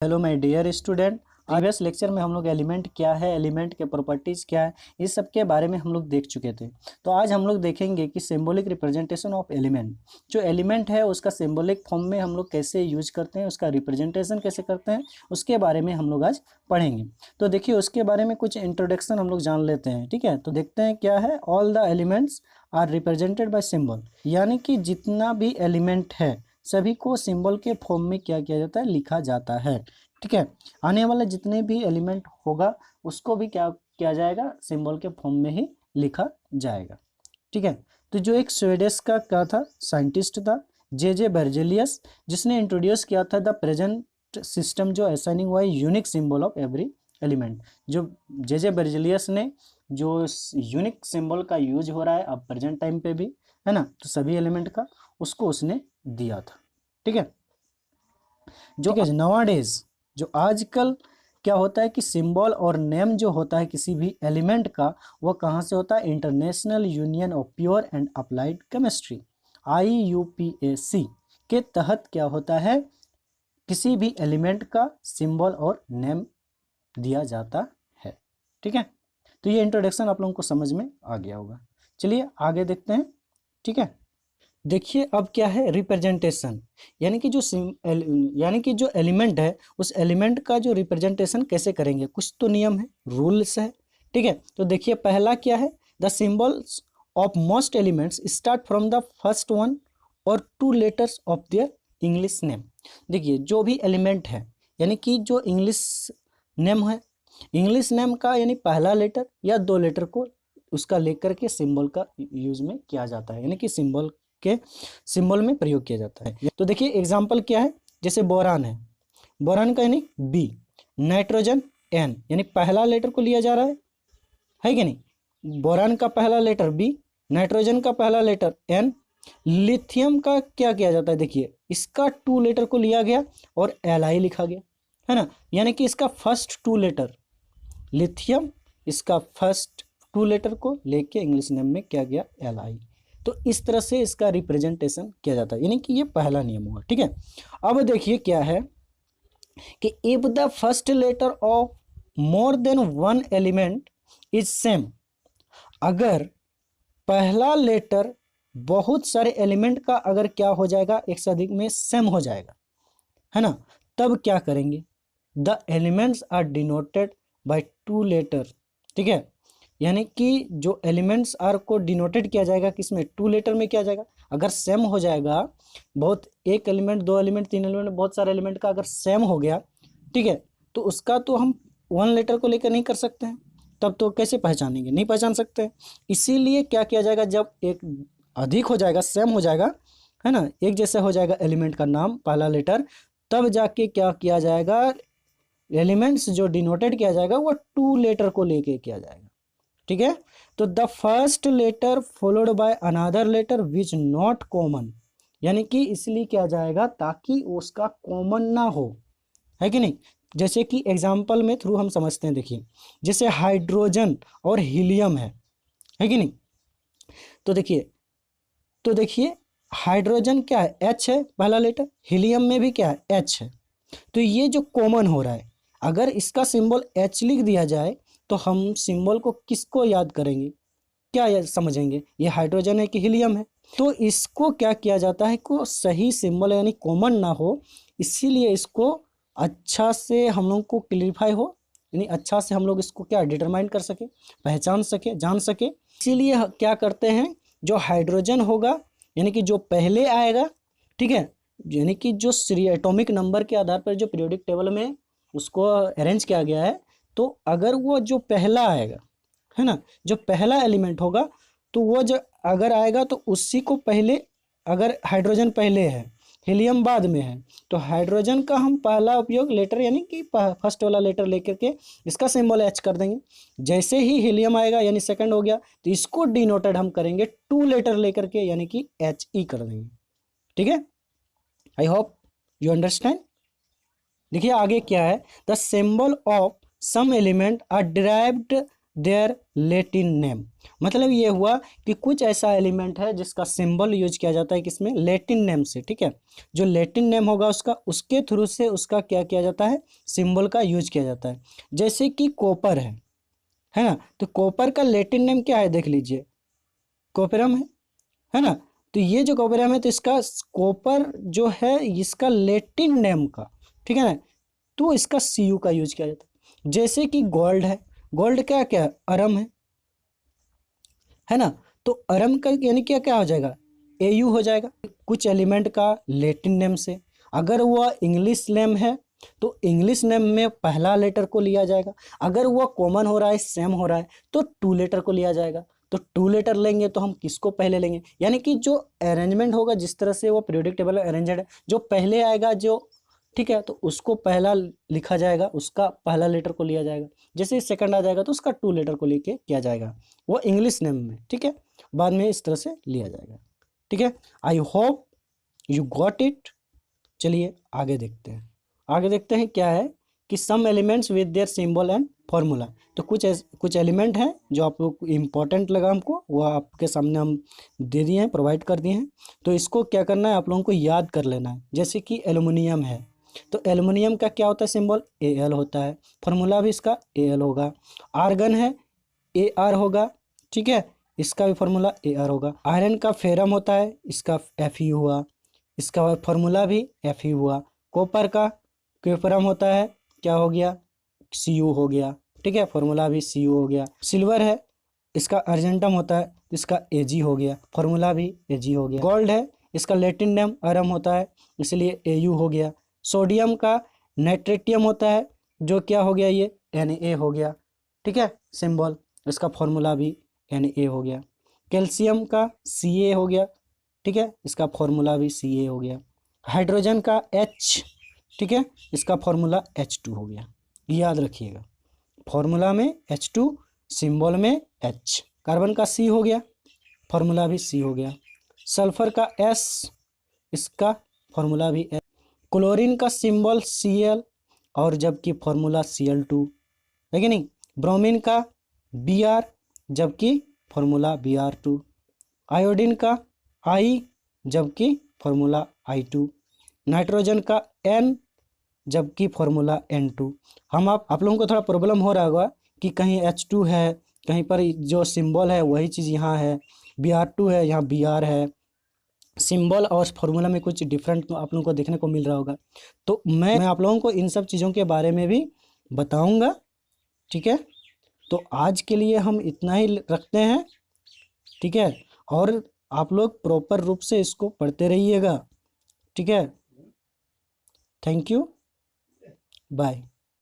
Hello my dear student. Previous lecture में हम लोग एलिमेंट क्या है, एलिमेंट के प्रॉपर्टीज़ क्या है, इस सब के बारे में हम लोग देख चुके थे। तो आज हम लोग देखेंगे कि सिंबॉलिक रिप्रेजेंटेशन ऑफ एलिमेंट, जो एलिमेंट है उसका सिंबॉलिक फॉर्म में हम लोग कैसे यूज करते हैं, उसका रिप्रेजेंटेशन कैसे करते हैं, उसके बारे में हम लोग आज पढ़ेंगे। तो देखिए उसके बारे में कुछ इंट्रोडक्शन हम लोग जान लेते हैं, ठीक है। तो देखते हैं क्या है। All the elements are represented by symbol, यानी कि जितना भी एलिमेंट है सभी को सिंबल के फॉर्म में क्या किया जाता है, लिखा जाता है, ठीक है। आने वाले जितने भी एलिमेंट होगा उसको भी क्या किया जाएगा, सिंबल के फॉर्म में ही लिखा जाएगा, ठीक है। तो जो एक स्वीडिश का क्या था, साइंटिस्ट था जे बेrzelius, जिसने इंट्रोड्यूस किया था द प्रेजेंट सिस्टम, जो असाइनिंग हुआ है unique symbol of every element. जो जे बेrzelius ने जो यूनिक सिंबल का यूज हो रहा है अब प्रेजेंट टाइम पे भी, है ना, तो सभी एलिमेंट का उसको उसने दिया था, ठीक है। जो नवाडेज, जो आजकल क्या होता है कि सिंबल और नेम जो होता है किसी भी एलिमेंट का, वह कहाँ से होता है, international union of pure and applied chemistry IUPAC के तहत क्या होता है, किसी भी एलिमेंट का सिंबल और नेम दिया जाता है, ठीक है। तो ये इंट्रोडक्शन आप लोगों को समझ में आ गया होगा। चलिए आगे देखते हैं, ठीक है। देखिए अब क्या है, रिप्रेजेंटेशन, यानी कि जो एलिमेंट है उस एलिमेंट का जो रिप्रेजेंटेशन कैसे करेंगे, कुछ तो नियम है, रूल्स है, ठीक है। तो देखिए पहला क्या है, the symbols of most elements start from the first one और 2 letters of their English name. देखिए जो भी एलिमेंट है, यानी कि जो इंग्लिश नेम है, इंग्लिश नेम का यानी पहला लेटर या 2 लेटर को उसका लेकर के सिंबल का यूज में किया जाता है, यानी कि सिंबल में प्रयोग किया जाता है। तो देखिए एग्जांपल क्या है, जैसे बोरान है, बोरान का यानी B, नाइट्रोजन N, यानी पहला लेटर को लिया जा रहा है कि नहीं। बोरान का पहला लेटर B, नाइट्रोजन का पहला लेटर N। लिथियम का क्या किया जाता है, देखिए इसका 2 लेटर को लिया गया और Li लिखा गया, है ना, यानी कि इसका फर्स्ट 2 लेटर लिथियम, इसका फर्स्ट 2 लेटर को लेके इंग्लिश नेम में क्या गया, Li। तो इस तरह से इसका रिप्रेजेंटेशन किया जाता है, यानी कि ये पहला नियम हुआ, ठीक है। अब देखिए क्या है कि if the first letter of more than one element is same, अगर पहला लेटर बहुत सारे एलिमेंट का अगर क्या हो जाएगा, एक से अधिक में सेम हो जाएगा, है ना, तब क्या करेंगे, the elements are denoted by 2 letter, ठीक है। यानी कि जो एलिमेंट्स आर को डिनोटेड किया जाएगा किसमें, 2 लेटर में किया जाएगा। अगर सेम हो जाएगा, बहुत एक एलिमेंट, 2 एलिमेंट, 3 एलिमेंट, बहुत सारे एलिमेंट का अगर सेम हो गया, ठीक है, तो उसका तो हम 1 लेटर को लेकर नहीं कर सकते हैं, तब तो कैसे पहचानेंगे, नहीं पहचान सकते हैं। इसीलिए क्या किया जाएगा, जब एक अधिक हो जाएगा, सेम हो जाएगा, है ना, एक जैसे हो जाएगा एलिमेंट का नाम पहला लेटर, तब जाके क्या किया जाएगा, एलिमेंट्स जो डिनोटेड किया जाएगा वो 2 लेटर को लेके किया जाएगा, ठीक है। तो the first letter followed by another letter which not common, यानी कि इसलिए किया जाएगा ताकि उसका कॉमन ना हो, है कि नहीं। जैसे कि एग्जांपल में थ्रू हम समझते हैं, देखिए जैसे हाइड्रोजन और हीलियम है कि नहीं। तो देखिए हाइड्रोजन क्या है, H है पहला लेटर, हीलियम में भी क्या है, H है। तो ये जो कॉमन हो रहा है, अगर इसका सिंबल H लिख दिया जाए तो हम सिंबल को किसको याद करेंगे, क्या समझेंगे, ये हाइड्रोजन है कि हीलियम है। तो इसको क्या किया जाता है, को सही सिंबल यानी कॉमन ना हो, इसीलिए इसको अच्छा से हम लोग को क्लियरिफाई हो, यानी अच्छा से हम लोग इसको क्या डिटरमाइन कर सके, पहचान सके, जान सके। इसीलिए क्या करते हैं, जो हाइड्रोजन होगा यानी कि जो पहले आएगा, ठीक है, यानी कि जो एटॉमिक नंबर के आधार पर जो पीरियोडिक टेबल में उसको अरेंज किया गया है, तो अगर वो जो पहला आएगा, है ना, जो पहला एलिमेंट होगा, तो वो जो अगर आएगा तो उसी को पहले, अगर हाइड्रोजन पहले है हीलियम बाद में है, तो हाइड्रोजन का हम पहला उपयोग लेटर यानी कि फर्स्ट वाला लेटर लेकर के इसका सिंबल H कर देंगे। जैसे ही हीलियम आएगा यानी सेकंड हो गया, तो इसको डिनोटेड हम करेंगे 2 लेटर लेकर के, यानी कि HE कर देंगे, ठीक है। I hope you understand. देखिए आगे क्या है, the symbol of some element are derived their Latin name. मतलब ये हुआ कि कुछ ऐसा एलिमेंट है जिसका सिंबल यूज किया जाता है किसमें, लैटिन नेम से, ठीक है। जो लैटिन नेम होगा उसका, उसके थ्रू से उसका क्या किया जाता है, सिंबल का यूज किया जाता है। जैसे कि कॉपर है ना, तो कॉपर का लैटिन नेम क्या है, देख लीजिए, कॉपरम है ना। तो ये जो कॉपरम है, तो इसका कॉपर जो है इसका लैटिन नेम का, ठीक है ना, तो इसका सीयू का यूज किया जाता है। जैसे कि गोल्ड है, गोल्ड क्या क्या है, अरम है ना, तो अरम का यानी क्या क्या हो जाएगा, एयू हो जाएगा। कुछ एलिमेंट का लैटिन नेम से, अगर वह इंग्लिश नेम है तो इंग्लिश नेम में पहला लेटर को लिया जाएगा। अगर वह कॉमन हो रहा है, सेम हो रहा है, तो टू लेटर को लिया जाएगा। तो टू लेटर लेंगे तो हम किसको पहले लेंगे, यानी कि जो अरेंजमेंट होगा, जिस तरह से वो पीरियोडिक टेबल अरेंज्ड है, जो पहले आएगा जो, ठीक है, तो उसको पहला लिखा जाएगा, उसका पहला लेटर को लिया जाएगा। जैसे सेकंड आ जाएगा तो उसका टू लेटर को लेके किया जाएगा, वो इंग्लिश नेम में, ठीक है, बाद में इस तरह से लिया जाएगा, ठीक है। I hope you got it. चलिए आगे देखते हैं, आगे देखते हैं क्या है कि some elements with their symbol and formula. तो कुछ एलिमेंट हैं जो आप लोग को इम्पोर्टेंट लगा हमको, वो आपके सामने हम दे दिए हैं, प्रोवाइड कर दिए हैं। तो इसको क्या करना है, आप लोगों को याद कर लेना है। जैसे कि एल्युमिनियम है, तो एल्युमिनियम का क्या होता है, सिंबल Al होता है, फार्मूला भी इसका Al होगा। आर्गन है, Ar होगा, ठीक है, इसका भी फार्मूला Ar होगा। आयरन का फेरम होता है, इसका Fe हुआ, इसका फार्मूला भी Fe हुआ। कॉपर का क्यूपरम होता है, क्या हो गया, Cu हो गया, ठीक है, फार्मूला भी Cu हो गया। सिल्वर है, इसका अर्जेंटम होता है, इसका Ag हो गया, फार्मूला भी Ag हो गया। गोल्ड है, इसका लैटिन नेम अरम होता है, इसलिए Au हो गया। सोडियम का नाइट्रेटियम होता है, जो क्या हो गया, ये Na हो गया, ठीक है, सिंबल, इसका फॉर्मूला भी Na हो गया। कैल्शियम का Ca हो गया, ठीक है, इसका फॉर्मूला भी Ca हो गया। हाइड्रोजन का H, ठीक है, इसका फॉर्मूला H2 हो गया। याद रखिएगा, फॉर्मूला में H2, सिंबल में H। कार्बन का C हो गया, फॉर्मूला भी C हो गया। सल्फर का S, इसका फॉर्मूला भी S। क्लोरीन का सिंबल Cl और जबकि फॉर्मूला Cl2 है कि नहीं। ब्रोमीन का Br, जबकि फॉर्मूला Br2। आयोडीन का I, जबकि फॉर्मूला I2। नाइट्रोजन का N, जबकि फॉर्मूला N2। आप लोगों को थोड़ा प्रॉब्लम हो रहा होगा कि कहीं H2 है, कहीं पर जो सिंबल है वही चीज़ यहाँ है, Br2 है, यहाँ Br है। सिंबल और फार्मूला में कुछ डिफरेंट आप लोगों को देखने को मिल रहा होगा। तो मैं आप लोगों को इन सब चीज़ों के बारे में भी बताऊंगा, ठीक है। तो आज के लिए हम इतना ही रखते हैं, ठीक है, और आप लोग प्रॉपर रूप से इसको पढ़ते रहिएगा, ठीक है। Thank you, bye.